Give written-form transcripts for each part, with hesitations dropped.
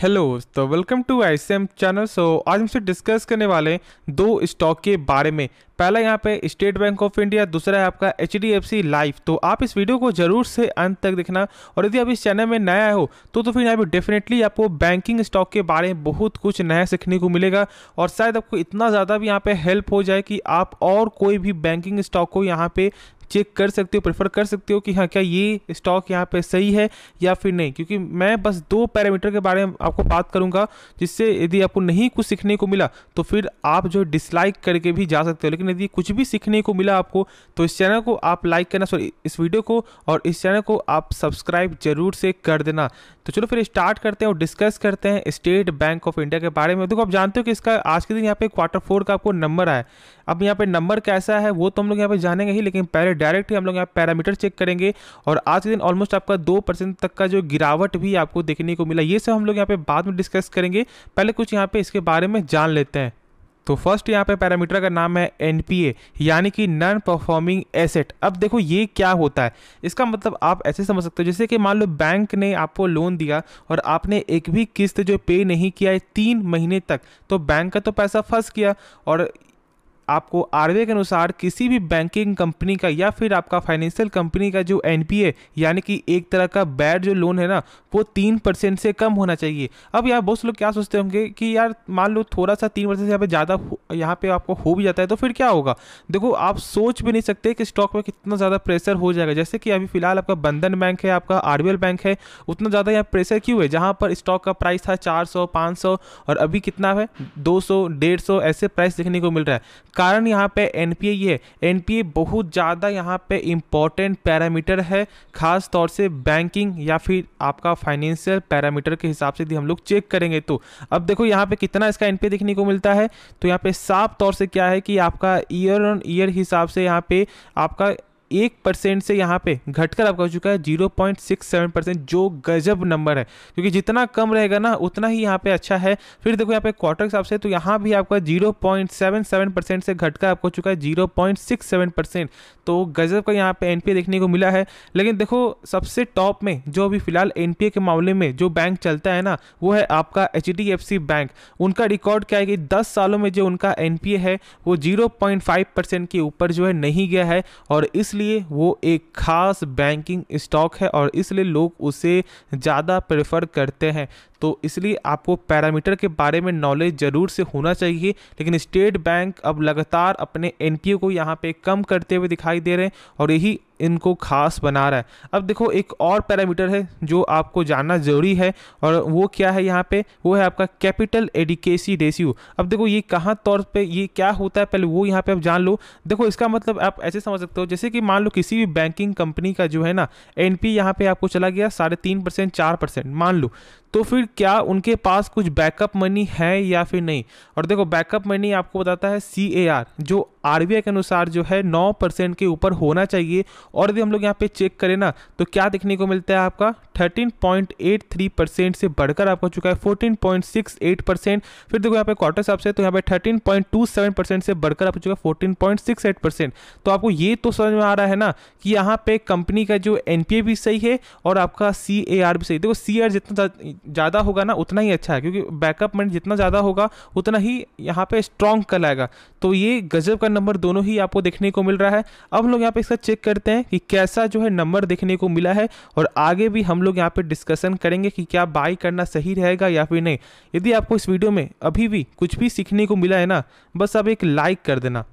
Hello तो welcome to ICM channel. आज हमसे डिस्कस करने वाले हैं दो स्टॉक के बारे में। पहला यहाँ पे स्टेट बैंक ऑफ इंडिया, दूसरा है आपका एचडीएफसी लाइफ। तो आप इस वीडियो को जरूर से अंत तक देखना, और यदि आप इस चैनल में नया हो तो फिर यहाँ पे डेफिनेटली आपको बैंकिंग स्टॉक के बारे में बहुत कुछ नया सीखने को मिलेगा, और शायद आपको इतना ज़्यादा भी यहाँ पे हेल्प हो जाए कि आप और कोई भी बैंकिंग स्टॉक को यहाँ पे चेक कर सकते हो, प्रेफर कर सकते हो कि हाँ क्या ये स्टॉक यहाँ पे सही है या फिर नहीं। क्योंकि मैं बस दो पैरामीटर के बारे में आपको बात करूंगा, जिससे यदि आपको नहीं कुछ सीखने को मिला तो फिर आप जो डिसलाइक करके भी जा सकते हो, लेकिन यदि कुछ भी सीखने को मिला आपको तो इस चैनल को आप लाइक करना, सॉरी इस वीडियो को और इस चैनल को आप सब्सक्राइब जरूर से कर देना। तो चलो फिर स्टार्ट करते हैं और डिस्कस करते हैं स्टेट बैंक ऑफ इंडिया के बारे में। देखो आप जानते हो कि इसका आज के दिन यहाँ पे Q4 का आपको नंबर आया। अब यहाँ पे नंबर कैसा है वो तो हम लोग यहाँ पे जानेंगे ही, लेकिन पहले डायरेक्ट ही हम लोग यहाँ पैरामीटर चेक करेंगे। और आज के दिन ऑलमोस्ट आपका 2% तक का जो गिरावट भी आपको देखने को मिला, ये सब हम लोग यहाँ पे बाद में डिस्कस करेंगे। पहले कुछ यहाँ पे इसके बारे में जान लेते हैं। तो फर्स्ट यहाँ पे पैरामीटर का नाम है एनपीए, यानी कि नॉन परफॉर्मिंग एसेट। अब देखो ये क्या होता है, इसका मतलब आप ऐसे समझ सकते हो जैसे कि मान लो बैंक ने आपको लोन दिया और आपने एक भी किस्त जो पे नहीं किया है 3 महीने तक, तो बैंक का तो पैसा फंस गया। और आपको आरबीआई के अनुसार किसी भी बैंकिंग कंपनी का या फिर आपका फाइनेंशियल कंपनी का जो एनपीए यानी कि एक तरह का बैड जो लोन है ना, वो 3% से कम होना चाहिए। अब यार बहुत से लोग क्या सोचते होंगे कि यार मान लो थोड़ा सा 3% से यहाँ पे ज़्यादा यहाँ पे आपको हो भी जाता है तो फिर क्या होगा। देखो आप सोच भी नहीं सकते कि स्टॉक में कितना ज़्यादा प्रेशर हो जाएगा। जैसे कि अभी फिलहाल आपका बंधन बैंक है, आपका आरबीएल बैंक है, उतना ज़्यादा यहाँ प्रेशर क्यों है। जहाँ पर स्टॉक का प्राइस था 400 500 और अभी कितना है 200 150 ऐसे प्राइस देखने को मिल रहा है। कारण यहाँ पे एनपीए ये है, एनपीए बहुत ज़्यादा यहाँ पे इम्पॉर्टेंट पैरामीटर है, खास तौर से बैंकिंग या फिर आपका फाइनेंशियल पैरामीटर के हिसाब से यदि हम लोग चेक करेंगे तो। अब देखो यहाँ पे कितना इसका एनपीए देखने को मिलता है, तो यहाँ पे साफ तौर से क्या है कि आपका ईयर ऑन ईयर हिसाब से यहाँ पे आपका 1% से यहाँ पे घटकर आपका हो चुका है 0.67%, जो गजब नंबर है। क्योंकि जितना कम रहेगा ना उतना ही यहाँ पे अच्छा है। फिर देखो यहाँ पे क्वार्टर के हिसाब से तो यहाँ भी आपका 0.77% से घटकर आपको हो चुका है 0.67%, तो गजब का यहाँ पे एनपीए देखने को मिला है। लेकिन देखो सबसे टॉप में जो अभी फिलहाल एनपीए के मामले में जो बैंक चलता है ना, वो है आपका एचडीएफसी बैंक। उनका रिकॉर्ड क्या है कि 10 सालों में जो उनका एनपीए है वो 0.5% के ऊपर जो है नहीं गया है, और इसलिए वो एक खास बैंकिंग स्टॉक है और इसलिए लोग उसे ज़्यादा प्रेफर करते हैं। तो इसलिए आपको पैरामीटर के बारे में नॉलेज ज़रूर से होना चाहिए। लेकिन स्टेट बैंक अब लगातार अपने एनपीए को यहाँ पे कम करते हुए दिखाई दे रहे हैं और यही इनको खास बना रहा है। अब देखो एक और पैरामीटर है जो आपको जानना ज़रूरी है, और वो क्या है यहाँ पे, वो है आपका कैपिटल एडिकेसी रेशियो। अब देखो ये कहाँ तौर पे ये क्या होता है पहले वो यहाँ पे आप जान लो। देखो इसका मतलब आप ऐसे समझ सकते हो जैसे कि मान लो किसी भी बैंकिंग कंपनी का जो है ना एनपीए यहाँ पे आपको चला गया 3.5% 4% मान लो, तो फिर क्या उनके पास कुछ बैकअप मनी है या फिर नहीं। और देखो बैकअप मनी आपको बताता है सीएआर, जो आरबीआई के अनुसार जो है 9% के ऊपर होना चाहिए। और यदि हम लोग यहाँ पे चेक करें ना तो क्या देखने को मिलता है, आपका 13.83% से बढ़कर आपको चुका है 14.68%। फिर देखो यहाँ पे क्वार्टर हिसाब से तो यहाँ पे 13.27% से बढ़कर आपको चुका है 14.68%। तो आपको ये तो समझ में आ रहा है ना कि यहाँ पे कंपनी का जो एनपीए भी सही है और आपका सीएआर भी सही। देखो सीएआर जितना ज़्यादा होगा ना उतना ही अच्छा है, क्योंकि बैकअप मनी जितना ज़्यादा होगा उतना ही यहाँ पे स्ट्रॉन्ग कहलाएगा। तो ये गजब का नंबर दोनों ही आपको देखने को मिल रहा है। अब हम लोग यहाँ पे इसका चेक करते हैं कि कैसा जो है नंबर देखने को मिला है, और आगे भी हम लोग यहाँ पे डिस्कशन करेंगे कि क्या बाई करना सही रहेगा या फिर नहीं। यदि आपको इस वीडियो में अभी भी कुछ भी सीखने को मिला है ना, बस आप एक लाइक कर देना।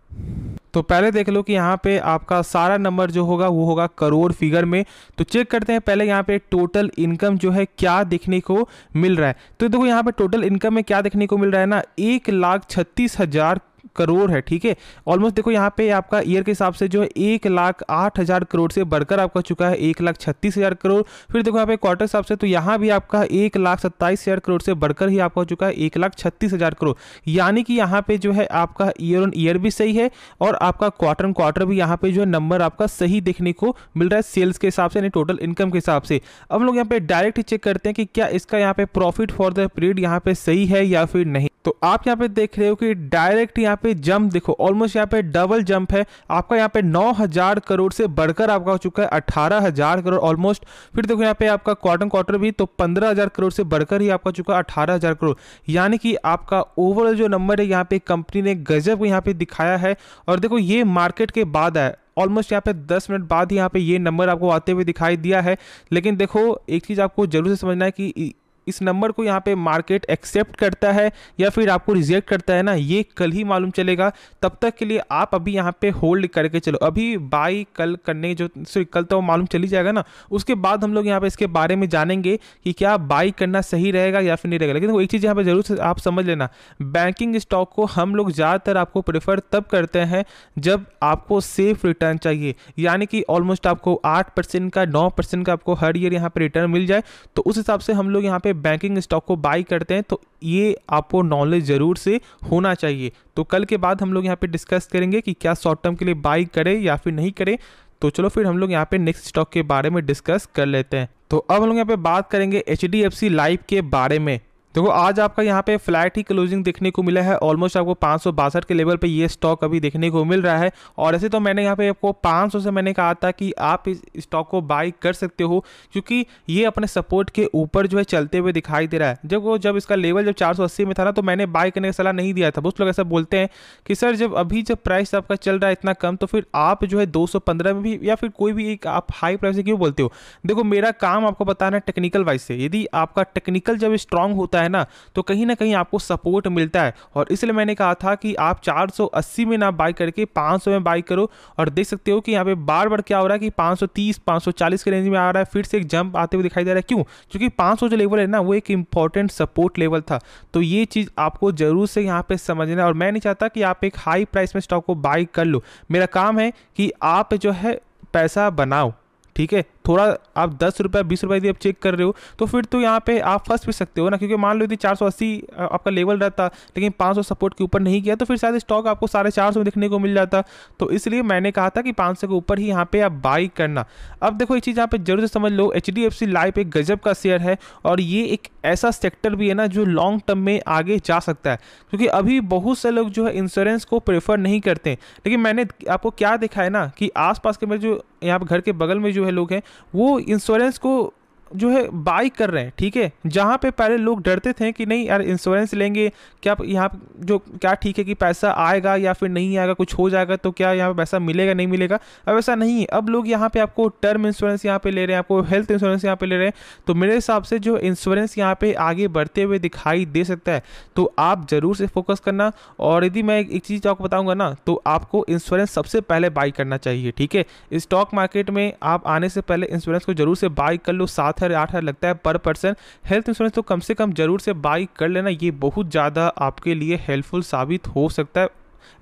तो पहले देख लो कि यहाँ पे आपका सारा नंबर जो होगा वो होगा करोड़ फिगर में। तो चेक करते हैं पहले यहाँ पे टोटल इनकम जो है क्या देखने को मिल रहा है। तो देखो यहाँ पे टोटल इनकम में क्या देखने को मिल रहा है ना, 1,36,000 करोड़ है। ठीक है, ऑलमोस्ट देखो यहाँ पे आपका ईयर के हिसाब से जो है 1,08,000 करोड़ से बढ़कर आपका चुका है 1,36,000 करोड़। फिर देखो यहाँ पे क्वार्टर हिसाब से तो यहाँ भी आपका 1,27,000 करोड़ से बढ़कर ही आपका हो चुका है 1,36,000 करोड़। यानी कि यहाँ पे जो है आपका ईयर ऑन ईयर भी सही है और आपका क्वार्टर ऑन क्वार्टर भी यहाँ पे जो है नंबर आपका सही देखने को मिल रहा है सेल्स के हिसाब से, यानी टोटल इनकम के हिसाब से। अब हम लोग यहाँ पे डायरेक्ट चेक करते हैं कि क्या इसका यहाँ पे प्रॉफिट फॉर द पीरियड यहाँ पे सही है या फिर नहीं। तो आप यहाँ पे देख रहे हो कि डायरेक्ट यहाँ पे जंप देखो, ऑलमोस्ट यहाँ पे डबल जंप है आपका। यहाँ पे 9,000 करोड़ से बढ़कर आपका हो चुका है 18,000 करोड़ ऑलमोस्ट। फिर देखो यहाँ पे आपका क्वार्टर भी तो 15,000 करोड़ से बढ़कर ही आपका चुका 18,000 करोड़। यानी कि आपका ओवरऑल जो नंबर है यहाँ पे कंपनी ने गजब यहाँ पे दिखाया है। और देखो ये मार्केट के बाद है, ऑलमोस्ट यहाँ पे 10 मिनट बाद ही यहाँ पे ये नंबर आपको आते हुए दिखाई दिया है। लेकिन देखो एक चीज़ आपको जरूर से समझना है कि इस नंबर को यहाँ पे मार्केट एक्सेप्ट करता है या फिर आपको रिजेक्ट करता है ना, ये कल ही मालूम चलेगा। तब तक के लिए आप अभी यहाँ पे होल्ड करके चलो। अभी बाई कल करने जो कल तो मालूम चली जाएगा ना, उसके बाद हम लोग यहाँ पे इसके बारे में जानेंगे कि क्या बाई करना सही रहेगा या फिर नहीं रहेगा। लेकिन एक चीज़ यहाँ पे जरूर से आप समझ लेना, बैंकिंग स्टॉक को हम लोग ज़्यादातर आपको प्रेफर तब करते हैं जब आपको सेफ रिटर्न चाहिए, यानी कि ऑलमोस्ट आपको 8% का 9% का आपको हर ईयर यहाँ पे रिटर्न मिल जाए। तो उस हिसाब से हम लोग यहाँ पे बैंकिंग स्टॉक को बाई करते हैं। तो ये आपको नॉलेज जरूर से होना चाहिए। तो कल के बाद हम लोग यहाँ पे डिस्कस करेंगे कि क्या शॉर्ट टर्म के लिए बाई करें या फिर नहीं करें। तो चलो फिर हम लोग यहाँ पे नेक्स्ट स्टॉक के बारे में डिस्कस कर लेते हैं। तो अब हम लोग यहाँ पे बात करेंगे HDFC लाइफ के बारे में। देखो आज आपका यहाँ पे फ्लैट ही क्लोजिंग देखने को मिला है, ऑलमोस्ट आपको 562 के लेवल पे ये स्टॉक अभी देखने को मिल रहा है। और ऐसे तो मैंने यहाँ पे आपको 500 से मैंने कहा था कि आप इस स्टॉक को बाई कर सकते हो, क्योंकि ये अपने सपोर्ट के ऊपर जो है चलते हुए दिखाई दे रहा है। जब इसका लेवल जब 480 में था ना, तो मैंने बाई करने का सलाह नहीं दिया था। बहुत लोग ऐसा बोलते हैं कि सर जब प्राइस आपका चल रहा है इतना कम, तो फिर आप जो है 215 में भी या फिर कोई भी एक आप हाई प्राइस से क्यों बोलते हो। देखो मेरा काम आपको बताना टेक्निकल वाइज से, यदि आपका टेक्निकल जब स्ट्रांग होता है ना, तो कहीं ना कहीं आपको सपोर्ट मिलता है। और इसलिए मैंने कहा था कि आप 480 में ना बाई करके 500 में बाई करो। और देख सकते हो कि यहाँ पे बार बार क्या हो रहा है कि 530 540 के रेंज में आ रहा है, फिर से एक जंप आते हुए दिखाई दे रहा है। क्यों? क्योंकि 500 जो लेवल है ना, वो एक इंपॉर्टेंट सपोर्ट लेवल था। तो ये चीज़ आपको जरूर से यहाँ पे समझना है। और मैं नहीं चाहता कि आप एक हाई प्राइस में स्टॉक को बाई कर लो। मेरा काम है कि आप जो है पैसा बनाओ, ठीक है। थोड़ा आप 10 रुपये 20 रुपये यदि आप चेक कर रहे हो, तो फिर तो यहाँ पे आप फंस भी सकते हो ना। क्योंकि मान लो यदि 480 आपका लेवल रहता लेकिन 500 सपोर्ट के ऊपर नहीं गया, तो फिर शायद स्टॉक आपको 450 में देखने को मिल जाता। तो इसलिए मैंने कहा था कि 500 के ऊपर ही यहाँ पे आप बाई करना। अब देखो एक चीज़ यहाँ पे जरूर से समझ लो, HDFC लाइफ एक गजब का शेयर है और ये एक ऐसा सेक्टर भी है ना जो लॉन्ग टर्म में आगे जा सकता है। क्योंकि अभी बहुत से लोग जो है इंश्योरेंस को प्रेफर नहीं करते, लेकिन मैंने आपको क्या देखा है ना कि आसपास के मेरे जो यहाँ पे घर के बगल में जो है लोग हैं, वो इंश्योरेंस को जो है बाई कर रहे हैं, ठीक है। जहाँ पे पहले लोग डरते थे कि नहीं यार इंश्योरेंस लेंगे क्या यहाँ जो क्या ठीक है कि पैसा आएगा या फिर नहीं आएगा, कुछ हो जाएगा तो क्या यहाँ पे पैसा मिलेगा नहीं मिलेगा, अब ऐसा नहीं है। अब लोग यहाँ पे आपको टर्म इंश्योरेंस यहाँ पे ले रहे हैं, आपको हेल्थ इंश्योरेंस यहाँ पे ले रहे हैं। तो मेरे हिसाब से जो इंश्योरेंस यहाँ पे आगे बढ़ते हुए दिखाई दे सकता है, तो आप जरूर से फोकस करना। और यदि मैं एक चीज़ आपको बताऊँगा ना, तो आपको इंश्योरेंस सबसे पहले बाई करना चाहिए, ठीक है। स्टॉक मार्केट में आप आने से पहले इंश्योरेंस को जरूर से बाई कर लो। 7,000-8,000 लगता है पर पर्सन। हेल्थ इंश्योरेंस तो कम से कम जरूर से बाई कर लेना, ये बहुत ज़्यादा आपके लिए हेल्पफुल साबित हो सकता है।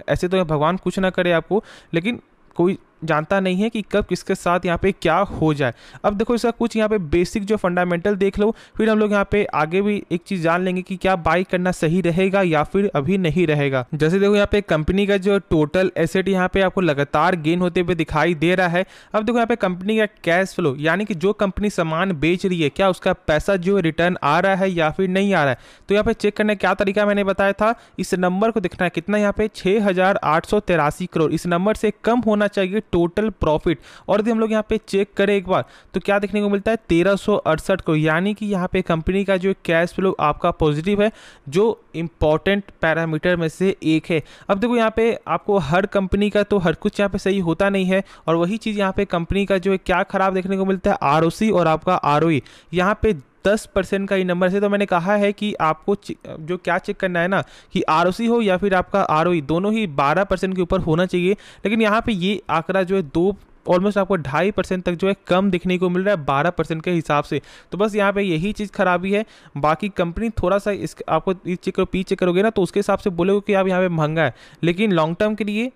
ऐसे तो भगवान कुछ ना करे आपको, लेकिन कोई जानता नहीं है कि कब किसके साथ यहाँ पे क्या हो जाए। अब देखो इसका कुछ यहाँ पे बेसिक जो फंडामेंटल देख लो, फिर हम लोग यहाँ पे आगे भी एक चीज़ जान लेंगे कि क्या बाई करना सही रहेगा या फिर अभी नहीं रहेगा। जैसे देखो यहाँ पे कंपनी का जो टोटल एसेट यहाँ पे आपको लगातार गेन होते हुए दिखाई दे रहा है। अब देखो यहाँ पे कंपनी का कैश फ्लो, यानी कि जो कंपनी सामान बेच रही है, क्या उसका पैसा जो रिटर्न आ रहा है या फिर नहीं आ रहा है। तो यहाँ पे चेक करने क्या तरीका मैंने बताया था, इस नंबर को देखना है कितना यहाँ पे 6,883 करोड़, इस नंबर से कम होना चाहिए टोटल प्रॉफिट। और यदि हम लोग यहाँ पे चेक करें एक बार, तो क्या देखने को मिलता है 1368 करोड़, यानी कि यहाँ पे कंपनी का जो कैश फ्लो आपका पॉजिटिव है, जो इंपॉर्टेंट पैरामीटर में से एक है। अब देखो यहाँ पे आपको हर कंपनी का तो हर कुछ यहाँ पे सही होता नहीं है, और वही चीज़ यहाँ पे कंपनी का जो है क्या खराब देखने को मिलता है, ROC और आपका ROE यहाँ पे 10% का ही नंबर से। तो मैंने कहा है कि आपको जो क्या चेक करना है ना, कि ROC हो या फिर आपका ROE, दोनों ही 12% के ऊपर होना चाहिए। लेकिन यहाँ पे ये आंकड़ा जो है ऑलमोस्ट आपको 2.5% तक जो है कम दिखने को मिल रहा है 12% के हिसाब से। तो बस यहाँ पे यही चीज़ खराबी है। बाकी कंपनी थोड़ा सा इस आपको चेक करोगे ना, तो उसके हिसाब से बोलोगे कि आप यहाँ पे महंगा है। लेकिन लॉन्ग टर्म के लिए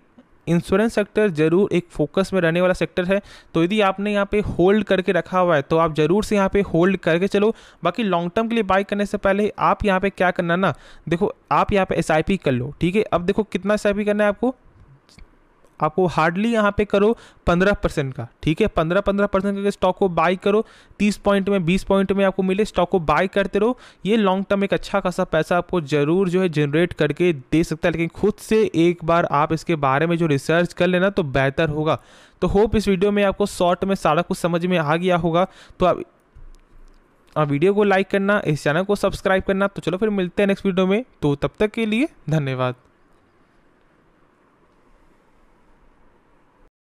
इंश्योरेंस सेक्टर जरूर एक फोकस में रहने वाला सेक्टर है। तो यदि आपने यहाँ पे होल्ड करके रखा हुआ है, तो आप जरूर से यहाँ पे होल्ड करके चलो। बाकी लॉन्ग टर्म के लिए बाई करने से पहले आप यहाँ पे क्या करना ना, देखो आप यहाँ पे SIP कर लो, ठीक है। अब देखो कितना SIP करना है आपको, आपको हार्डली यहाँ पे करो 15% का, ठीक है, 15% के स्टॉक को बाई करो, 30 पॉइंट में 20 पॉइंट में आपको मिले स्टॉक को बाई करते रहो। ये लॉन्ग टर्म एक अच्छा खासा पैसा आपको जरूर जो है जनरेट करके दे सकता है, लेकिन खुद से एक बार आप इसके बारे में जो रिसर्च कर लेना तो बेहतर होगा। तो होप इस वीडियो में आपको शॉर्ट में सारा कुछ समझ में आ गया होगा। तो आप वीडियो को लाइक करना, इस चैनल को सब्सक्राइब करना। तो चलो फिर मिलते हैं नेक्स्ट वीडियो में, तो तब तक के लिए धन्यवाद।